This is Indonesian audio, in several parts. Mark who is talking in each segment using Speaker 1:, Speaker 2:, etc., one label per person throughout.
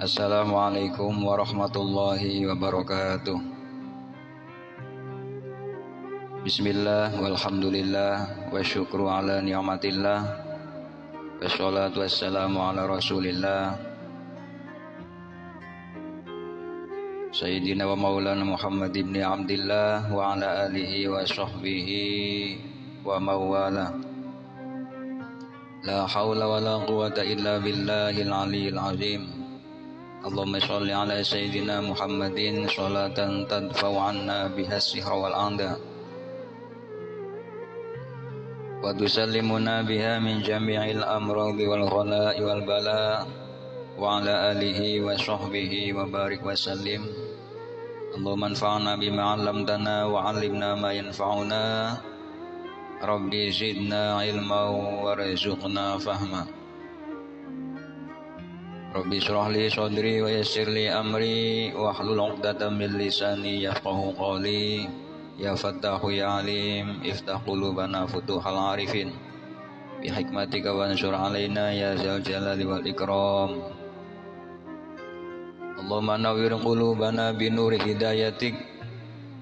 Speaker 1: Assalamualaikum warahmatullahi wabarakatuh. Bismillah walhamdulillah wa syukru ala ni'matillah wassalatu wassalamu ala rasulillah Sayyidina wa maulana Muhammad ibn Abdillah wa ala alihi wa sahbihi wa mawala. La hawla wa la quwata illa billahil aliyyil azim. Allahumma sholli ala Sayyidina Muhammadin sholatan tadfa'u anna biha sihra wal anda wa tusallimuna biha min jami'il amradi wal khala'i wal bala wa ala alihi wa sahbihi wa barik wa sallim. Allahumma anfa'na bima 'allamtana wa 'allimna ma yanfa'una. Rabbi zidna ilma warzuqna fahma. Rabbi shrah li sadri wa yassir li amri wa hlul 'uqdatam min lisani yafqahu qawli. Ya Fattahu ya Alim iftah qulubana futuhal arifin bi hikmatika wansur alaina ya zal jalali wal ikram. Allahumma nawwir qulubana bi nuri hidayatik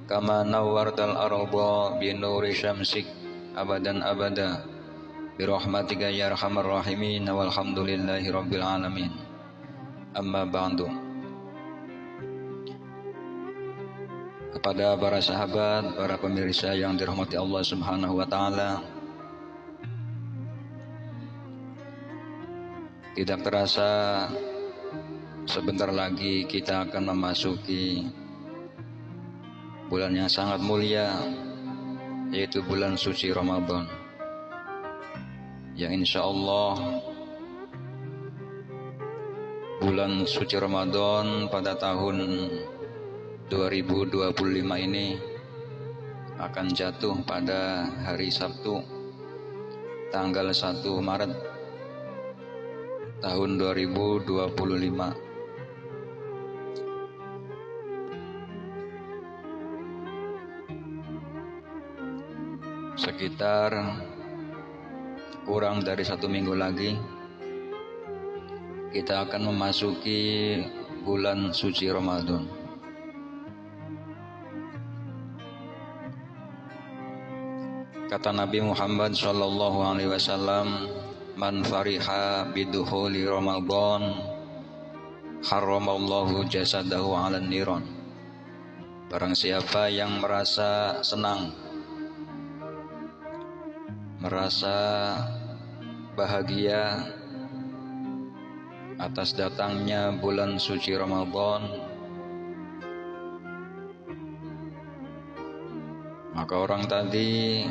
Speaker 1: kama nawwartal arda bi nuri syamsik abadan abada bi rahmatika ya arhamar rahimin walhamdulillahi rabbil alamin. Amma ba'du. Kepada para sahabat, para pemirsa yang dirahmati Allah Subhanahu wa taala, tidak terasa sebentar lagi kita akan memasuki bulan yang sangat mulia, yaitu bulan suci Ramadan, yang insya Allah bulan suci Ramadan pada tahun 2025 ini akan jatuh pada hari Sabtu tanggal 1 Maret tahun 2025. Sekitar kurang dari 1 minggu lagi kita akan memasuki bulan suci Ramadan. Kata Nabi Muhammad sallallahu alaihi wasallam, man fariha bidukhuli Ramadan harramallahu jasadahu 'alan niran. Barang siapa yang merasa senang, merasa bahagia atas datangnya bulan suci Ramadan, maka orang tadi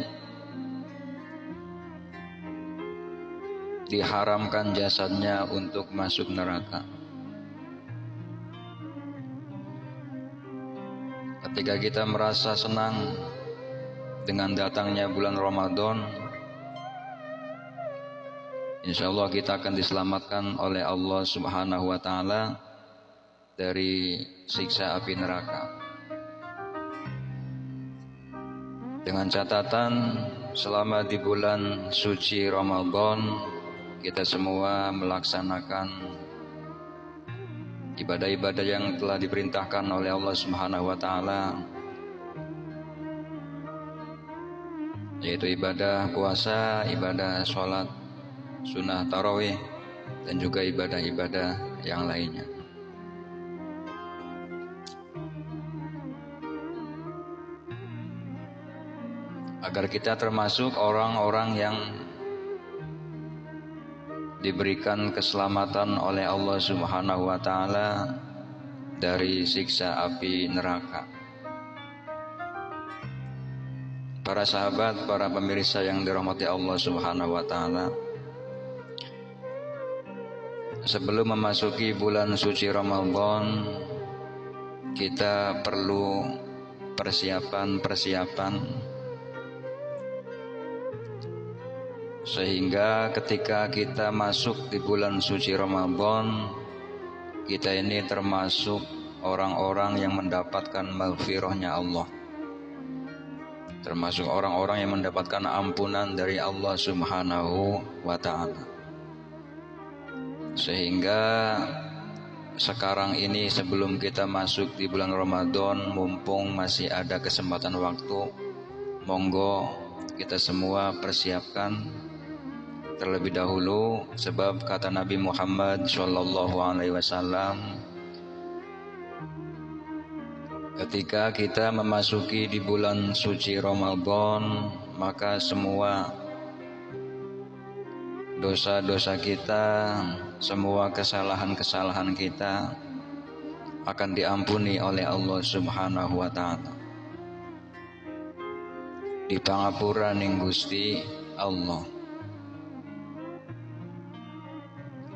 Speaker 1: diharamkan jasadnya untuk masuk neraka. Ketika kita merasa senang dengan datangnya bulan Ramadan, insya Allah kita akan diselamatkan oleh Allah Subhanahu wa taala dari siksa api neraka. Dengan catatan selama di bulan suci Ramadan kita semua melaksanakan ibadah-ibadah yang telah diperintahkan oleh Allah Subhanahu wa taala, yaitu ibadah puasa, ibadah sholat sunnah tarawih, dan juga ibadah-ibadah yang lainnya. Agar kita termasuk orang-orang yang diberikan keselamatan oleh Allah Subhanahu wa taala dari siksa api neraka. Para sahabat, para pemirsa yang dirahmati Allah Subhanahu wa taala, sebelum memasuki bulan suci Ramadan, kita perlu persiapan sehingga ketika kita masuk di bulan suci Ramadan, kita ini termasuk orang-orang yang mendapatkan maghfirahnya Allah, termasuk orang-orang yang mendapatkan ampunan dari Allah Subhanahu wa ta'ala. Sehingga sekarang ini sebelum kita masuk di bulan Ramadan, mumpung masih ada kesempatan waktu, monggo kita semua persiapkan terlebih dahulu, sebab kata Nabi Muhammad SAW, ketika kita memasuki di bulan suci Ramadan, maka semua dosa-dosa kita, semua kesalahan-kesalahan kita akan diampuni oleh Allah Subhanahu wa Ta'ala. Di pangapura ning Gusti Allah,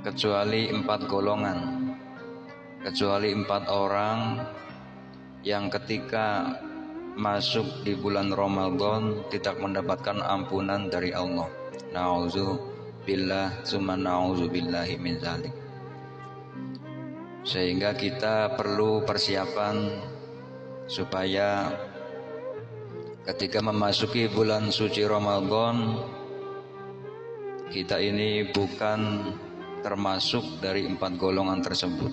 Speaker 1: kecuali 4 golongan, kecuali 4 orang yang ketika masuk di bulan Ramadan tidak mendapatkan ampunan dari Allah. Na'udzubillah summa na'udzubillahi min dzalik. Sehingga kita perlu persiapan supaya ketika memasuki bulan suci Ramadan, kita ini bukan termasuk dari 4 golongan tersebut.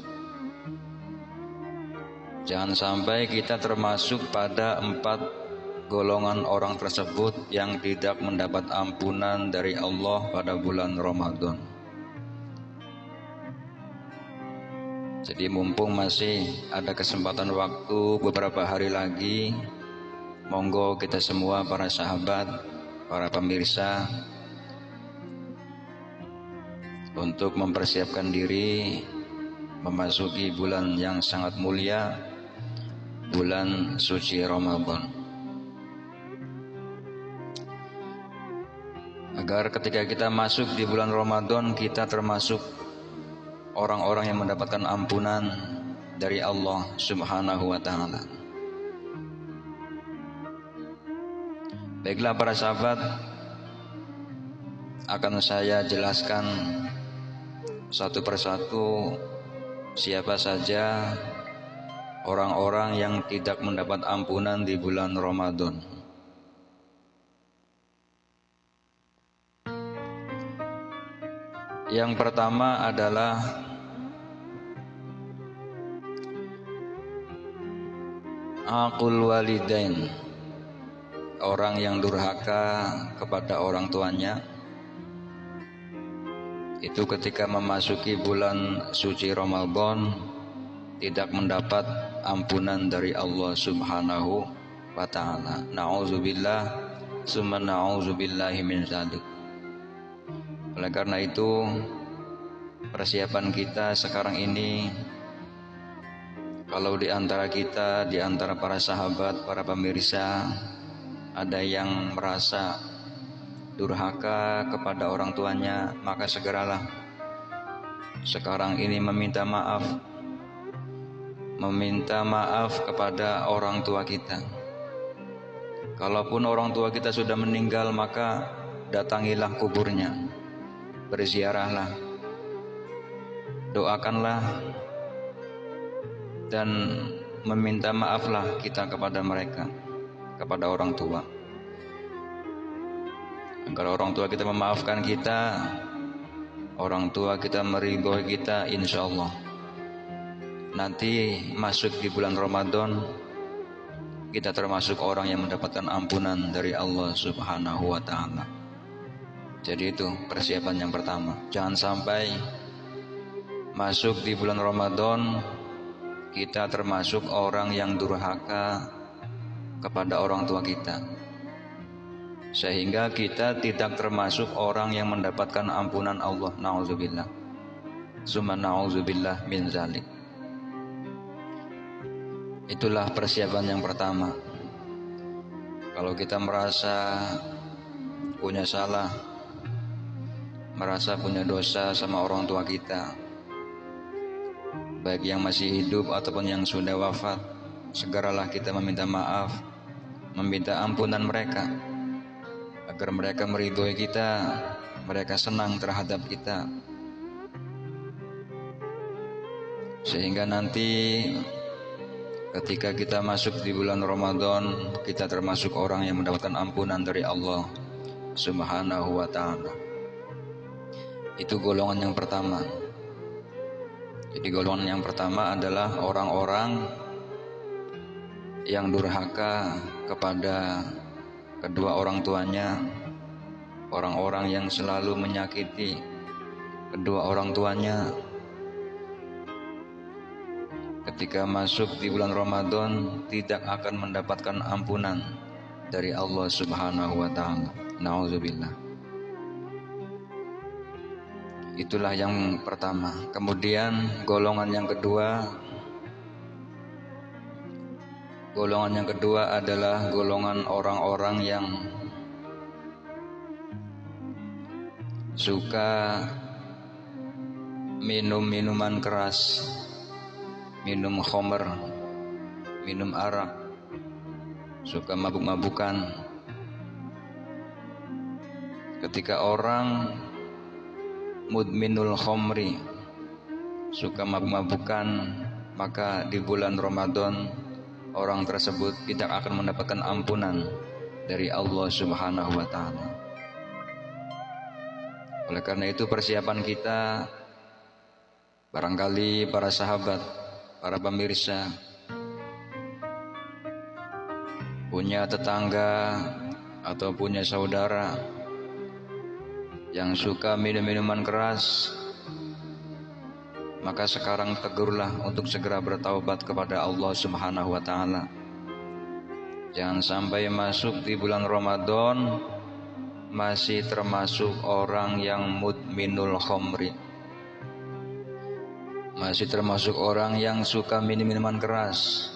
Speaker 1: Jangan sampai kita termasuk pada 4 golongan orang tersebut yang tidak mendapat ampunan dari Allah pada bulan Ramadan. Jadi mumpung masih ada kesempatan waktu beberapa hari lagi, monggo kita semua para sahabat, para pemirsa, untuk mempersiapkan diri memasuki bulan yang sangat mulia, bulan suci Ramadan, agar ketika kita masuk di bulan Ramadan kita termasuk orang-orang yang mendapatkan ampunan dari Allah Subhanahu wa Ta'ala. Baiklah para sahabat, akan saya jelaskan satu persatu siapa saja orang-orang yang tidak mendapat ampunan di bulan Ramadan. Yang pertama adalah aqul walidain, orang yang durhaka kepada orang tuanya. Itu ketika memasuki bulan suci Ramadan tidak mendapat ampunan dari Allah Subhanahu wa Ta'ala. Na'udzubillah summa na'udzubillahi min dzalik. Oleh karena itu, persiapan kita sekarang ini, kalau di antara kita, di antara para sahabat, para pemirsa, ada yang merasa durhaka kepada orang tuanya, maka segeralah sekarang ini meminta maaf kepada orang tua kita. Kalaupun orang tua kita sudah meninggal, maka datangilah kuburnya, berziarahlah, doakanlah, dan meminta maaflah kita kepada mereka, kepada orang tua, agar orang tua kita memaafkan kita, orang tua kita meridhoi kita. Insya Allah nanti masuk di bulan Ramadan kita termasuk orang yang mendapatkan ampunan dari Allah Subhanahu wa Ta'ala. Jadi itu persiapan yang pertama. Jangan sampai masuk di bulan Ramadan kita termasuk orang yang durhaka kepada orang tua kita, sehingga kita tidak termasuk orang yang mendapatkan ampunan Allah. Na'udzubillah summa na'udzubillah min dzalik. Itulah persiapan yang pertama. Kalau kita merasa punya salah, merasa punya dosa sama orang tua kita, baik yang masih hidup ataupun yang sudah wafat, segeralah kita meminta maaf, meminta ampunan mereka, agar mereka meridhoi kita, mereka senang terhadap kita, sehingga nanti ketika kita masuk di bulan Ramadan kita termasuk orang yang mendapatkan ampunan dari Allah Subhanahu wa Ta'ala. Itu golongan yang pertama. Jadi golongan yang pertama adalah orang-orang yang durhaka kepada kedua orang tuanya, orang-orang yang selalu menyakiti kedua orang tuanya. Ketika masuk di bulan Ramadan tidak akan mendapatkan ampunan dari Allah Subhanahu wa taala. Nauzubillah. Itulah yang pertama. Kemudian golongan yang kedua adalah golongan orang-orang yang suka minum minuman keras, minum khamr, minum arak, suka mabuk-mabukan. Ketika orang mudminul khamri, suka mabuk-mabukan, maka di bulan Ramadan orang tersebut tidak akan mendapatkan ampunan dari Allah Subhanahu wa taala. Oleh karena itu persiapan kita, barangkali para sahabat, para pemirsa, punya tetangga atau punya saudara yang suka minum-minuman keras, maka sekarang tegurlah untuk segera bertaubat kepada Allah Subhanahu wa taala. Jangan sampai masuk di bulan Ramadan masih termasuk orang yang mudminul khamri, masih termasuk orang yang suka minum-minuman keras.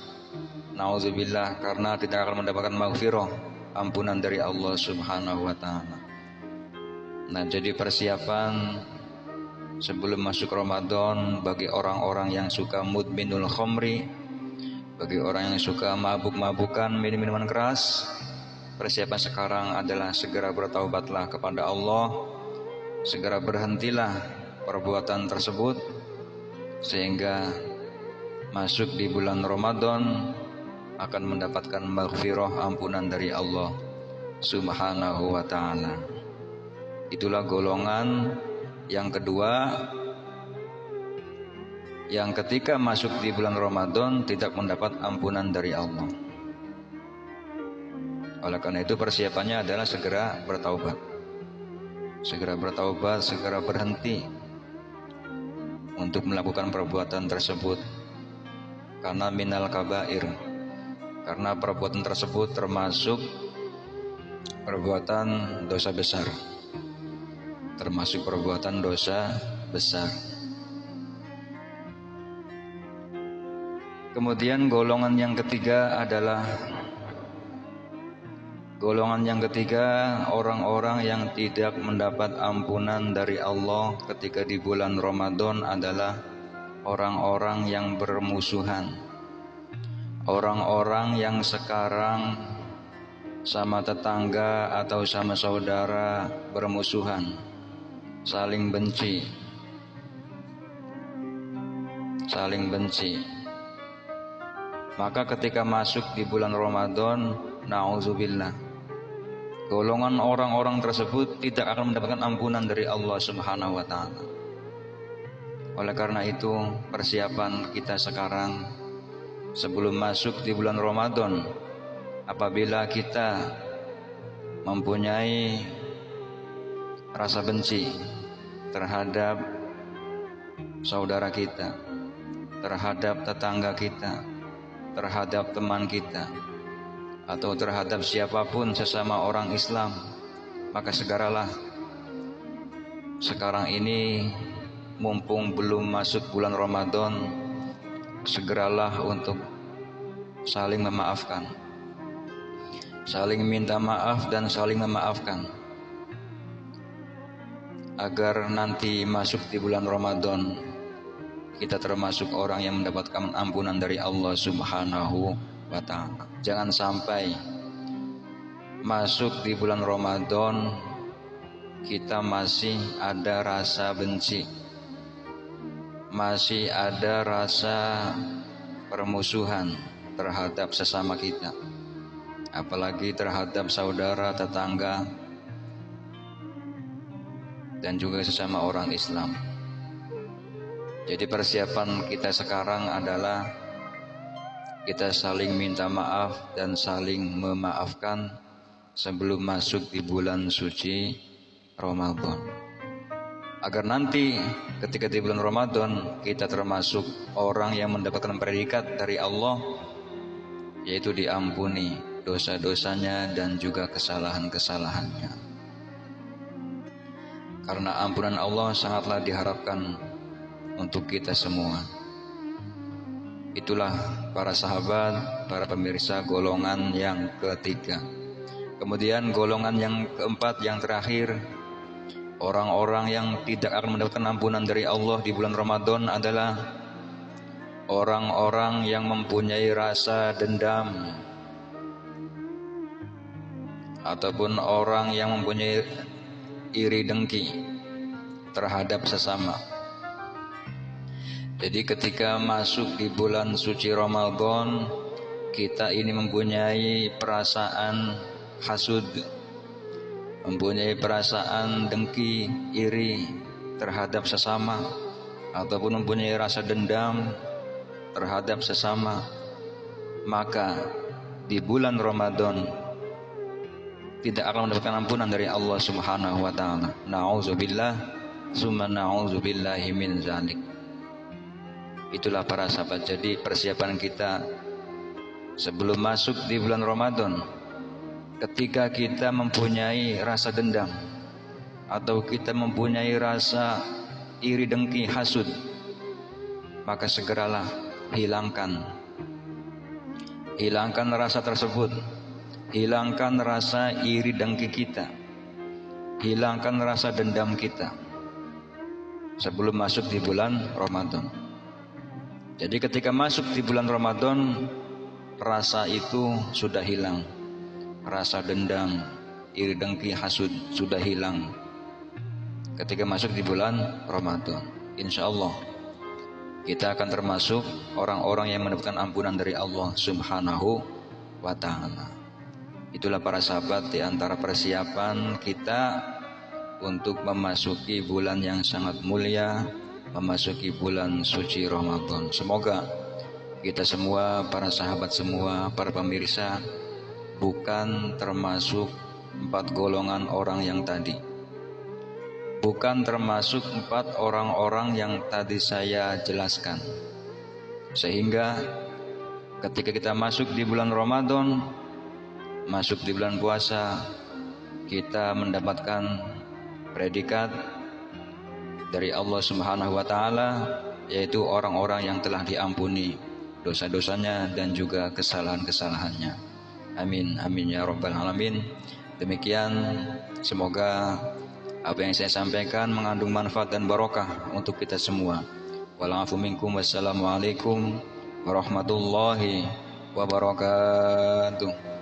Speaker 1: Nauzubillah, karena tidak akan mendapatkan maghfirah, ampunan dari Allah Subhanahu wa taala. Nah, jadi persiapan sebelum masuk Ramadan bagi orang-orang yang suka mudminul khamri, bagi orang yang suka mabuk-mabukan, minum-minuman keras, persiapan sekarang adalah segera bertaubatlah kepada Allah, segera berhentilah perbuatan tersebut, sehingga masuk di bulan Ramadan akan mendapatkan maghfirah, ampunan dari Allah Subhanahu wa ta'ala. Itulah golongan yang kedua, yang ketika masuk di bulan Ramadan tidak mendapat ampunan dari Allah. Oleh karena itu persiapannya adalah segera bertaubat, segera berhenti untuk melakukan perbuatan tersebut, karena minal kabair, karena perbuatan tersebut termasuk perbuatan dosa besar, termasuk perbuatan dosa besar. Kemudian golongan yang ketiga adalah orang-orang yang tidak mendapat ampunan dari Allah ketika di bulan Ramadan adalah orang-orang yang bermusuhan, orang-orang yang sekarang sama tetangga atau sama saudara bermusuhan, saling benci. Maka ketika masuk di bulan Ramadan, na'udzubillah, golongan orang-orang tersebut tidak akan mendapatkan ampunan dari Allah Subhanahu wa ta'ala. Oleh karena itu persiapan kita sekarang sebelum masuk di bulan Ramadan, apabila kita mempunyai rasa benci terhadap saudara kita, terhadap tetangga kita, terhadap teman kita, atau terhadap siapapun sesama orang Islam, maka segeralah sekarang ini, mumpung belum masuk bulan Ramadan, segeralah untuk saling memaafkan, saling minta maaf dan saling memaafkan, agar nanti masuk di bulan Ramadan kita termasuk orang yang mendapatkan ampunan dari Allah Subhanahu wa ta'ala. Jangan sampai masuk di bulan Ramadan kita masih ada rasa benci, masih ada rasa permusuhan terhadap sesama kita, apalagi terhadap saudara, tetangga, dan juga sesama orang Islam. Jadi persiapan kita sekarang adalah kita saling minta maaf dan saling memaafkan sebelum masuk di bulan suci Ramadan. Agar nanti ketika di bulan Ramadan kita termasuk orang yang mendapatkan predikat dari Allah, yaitu diampuni dosa-dosanya dan juga kesalahan-kesalahannya. Karena ampunan Allah sangatlah diharapkan untuk kita semua. Itulah para sahabat, para pemirsa, golongan yang ketiga. Kemudian golongan yang keempat, yang terakhir, orang-orang yang tidak akan mendapatkan ampunan dari Allah di bulan Ramadan adalah orang-orang yang mempunyai rasa dendam, ataupun orang yang mempunyai iri dengki terhadap sesama. Jadi ketika masuk di bulan suci Ramadan, kita ini mempunyai perasaan hasud, mempunyai perasaan dengki, iri terhadap sesama, ataupun mempunyai rasa dendam terhadap sesama, maka di bulan Ramadan tidak akan mendapatkan ampunan dari Allah Subhanahu wa taala. Nauzubillah, summa nauzubillahi min zalik. Itulah para sahabat. Jadi persiapan kita sebelum masuk di bulan Ramadan, ketika kita mempunyai rasa dendam atau kita mempunyai rasa iri dengki hasud, maka segeralah hilangkan rasa tersebut. Hilangkan rasa iri dengki kita, hilangkan rasa dendam kita sebelum masuk di bulan Ramadan. Jadi ketika masuk di bulan Ramadan, rasa itu sudah hilang. Rasa dendam, iri dengki, hasud sudah hilang ketika masuk di bulan Ramadan. Insya Allah kita akan termasuk orang-orang yang mendapatkan ampunan dari Allah Subhanahu wa ta'ala. Itulah para sahabat, di antara persiapan kita untuk memasuki bulan yang sangat mulia, memasuki bulan suci Ramadan. Semoga kita semua, para sahabat semua, para pemirsa, bukan termasuk 4 golongan orang yang tadi. Bukan termasuk 4 orang-orang yang tadi saya jelaskan. Sehingga ketika kita masuk di bulan Ramadan, masuk di bulan puasa, kita mendapatkan predikat dari Allah Subhanahu wa ta'ala, yaitu orang-orang yang telah diampuni dosa-dosanya dan juga kesalahan-kesalahannya. Amin, amin ya rabbal alamin. Demikian, semoga apa yang saya sampaikan mengandung manfaat dan barokah untuk kita semua. Wa'alaikum minkum, wassalamualaikum warahmatullahi wabarakatuh.